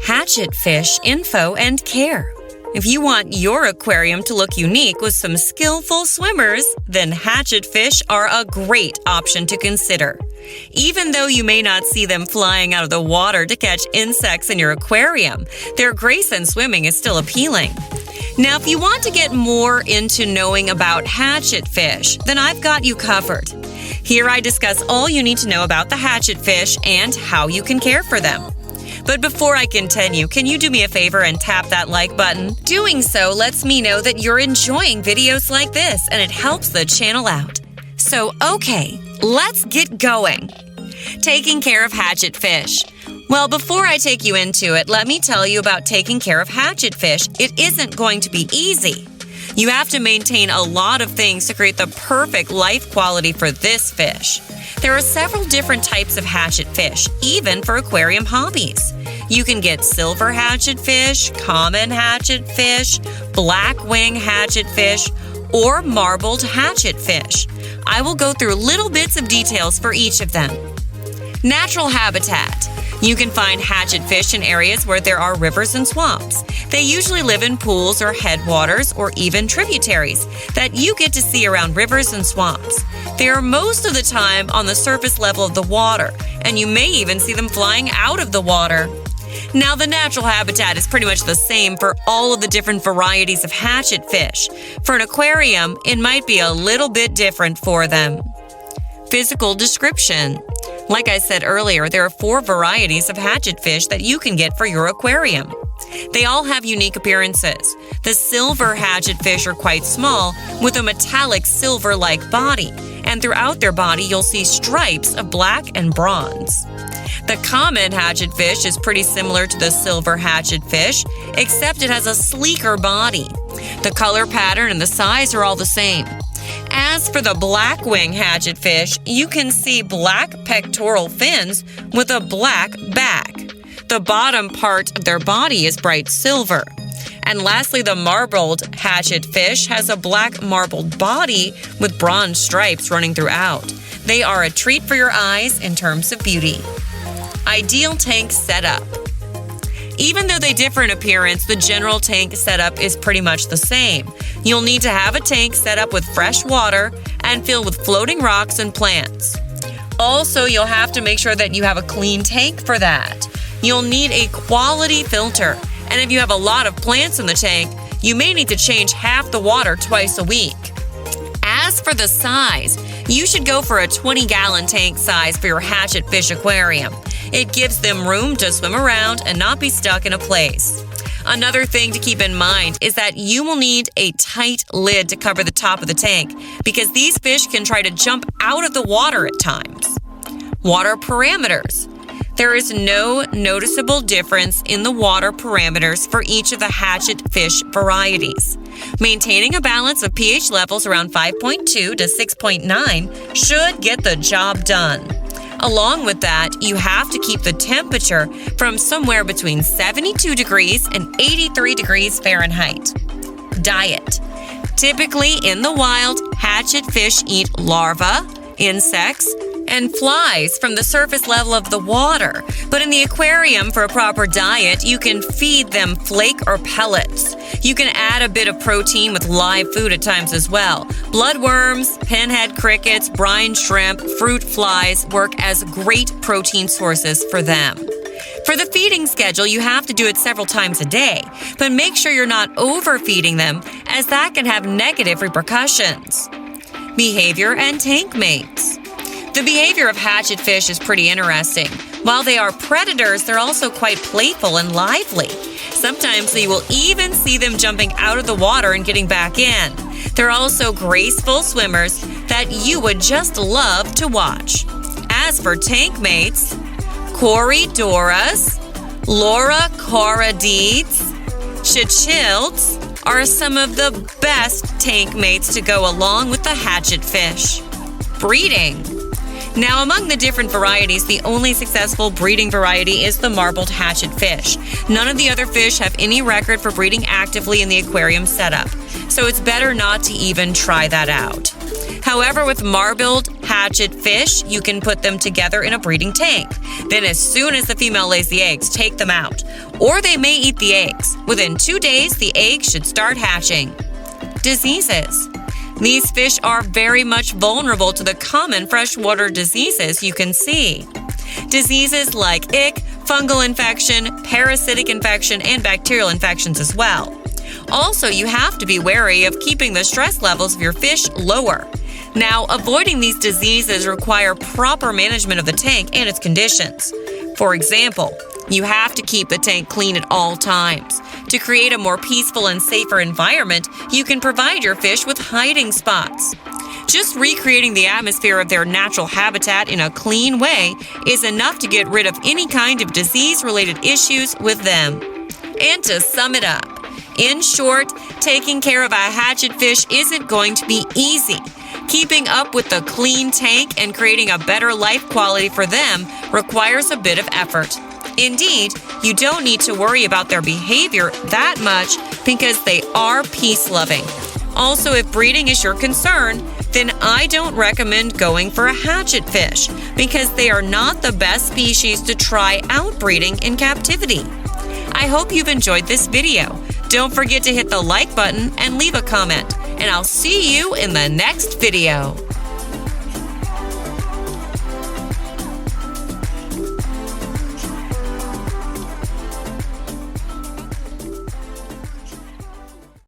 Hatchetfish info and care. If you want your aquarium to look unique with some skillful swimmers, then Hatchetfish are a great option to consider. Even though you may not see them flying out of the water to catch insects in your aquarium, their grace in swimming is still appealing. Now, if you want to get more into knowing about hatchetfish, then I've got you covered. Here I discuss all you need to know about the hatchetfish and how you can care for them. But before I continue, can you do me a favor and tap that like button? Doing so lets me know that you're enjoying videos like this, and it helps the channel out. So, okay, let's get going. Taking care of hatchetfish. Well, before I take you into it, let me tell you about taking care of hatchetfish. It isn't going to be easy. You have to maintain a lot of things to create the perfect life quality for this fish. There are several different types of hatchetfish, even for aquarium hobbies. You can get silver hatchetfish, common hatchetfish, black wing hatchetfish, or marbled hatchetfish. I will go through little bits of details for each of them. Natural habitat. You can find hatchetfish in areas where there are rivers and swamps. They usually live in pools or headwaters or even tributaries that you get to see around rivers and swamps. They are most of the time on the surface level of the water, and you may even see them flying out of the water. Now, the natural habitat is pretty much the same for all of the different varieties of hatchetfish. For an aquarium, it might be a little bit different for them. Physical description. Like I said earlier, there are 4 varieties of hatchetfish that you can get for your aquarium. They all have unique appearances. The silver hatchetfish are quite small, with a metallic silver-like body, and throughout their body you'll see stripes of black and bronze. The common hatchetfish is pretty similar to the silver hatchetfish, except it has a sleeker body. The color pattern and the size are all the same. As for the black wing hatchetfish, you can see black pectoral fins with a black back. The bottom part of their body is bright silver. And lastly, the marbled hatchetfish has a black marbled body with bronze stripes running throughout. They are a treat for your eyes in terms of beauty. Ideal tank setup. Even though they differ in appearance, the general tank setup is pretty much the same. You'll need to have a tank set up with fresh water and filled with floating rocks and plants. Also, you'll have to make sure that you have a clean tank for that. You'll need a quality filter, and if you have a lot of plants in the tank, you may need to change half the water twice a week. As for the size, you should go for a 20-gallon tank size for your hatchetfish aquarium. It gives them room to swim around and not be stuck in a place. Another thing to keep in mind is that you will need a tight lid to cover the top of the tank because these fish can try to jump out of the water at times. Water parameters. There is no noticeable difference in the water parameters for each of the hatchetfish varieties. Maintaining a balance of pH levels around 5.2 to 6.9 should get the job done. Along with that, you have to keep the temperature from somewhere between 72 degrees and 83 degrees Fahrenheit. Diet. Typically in the wild, hatchetfish eat larvae, insects, and flies from the surface level of the water. But in the aquarium, for a proper diet, you can feed them flake or pellets. You can add a bit of protein with live food at times as well. Bloodworms, pinhead crickets, brine shrimp, fruit flies work as great protein sources for them. For the feeding schedule, you have to do it several times a day, but make sure you're not overfeeding them, as that can have negative repercussions. Behavior and tank mates. The behavior of hatchetfish is pretty interesting. While they are predators, they're also quite playful and lively. Sometimes you will even see them jumping out of the water and getting back in. They're also graceful swimmers that you would just love to watch. As for tank mates, Corydoras, Laura coradides, Chichilds are some of the best tank mates to go along with the hatchetfish. Breeding. Now, among the different varieties, the only successful breeding variety is the marbled hatchetfish. None of the other fish have any record for breeding actively in the aquarium setup, so it's better not to even try that out. However, with marbled hatchetfish, you can put them together in a breeding tank. Then as soon as the female lays the eggs, take them out. Or they may eat the eggs. Within 2 days, the eggs should start hatching. Diseases. These fish are very much vulnerable to the common freshwater diseases you can see. Diseases like ick, fungal infection, parasitic infection, and bacterial infections as well. Also, you have to be wary of keeping the stress levels of your fish lower. Now, avoiding these diseases require proper management of the tank and its conditions. For example, you have to keep the tank clean at all times. To create a more peaceful and safer environment, you can provide your fish with hiding spots. Just recreating the atmosphere of their natural habitat in a clean way is enough to get rid of any kind of disease-related issues with them. And to sum it up, in short, taking care of a hatchetfish isn't going to be easy. Keeping up with the clean tank and creating a better life quality for them requires a bit of effort. Indeed, you don't need to worry about their behavior that much because they are peace-loving. Also, if breeding is your concern, then I don't recommend going for a hatchetfish because they are not the best species to try out breeding in captivity. I hope you've enjoyed this video. Don't forget to hit the like button and leave a comment, and I'll see you in the next video.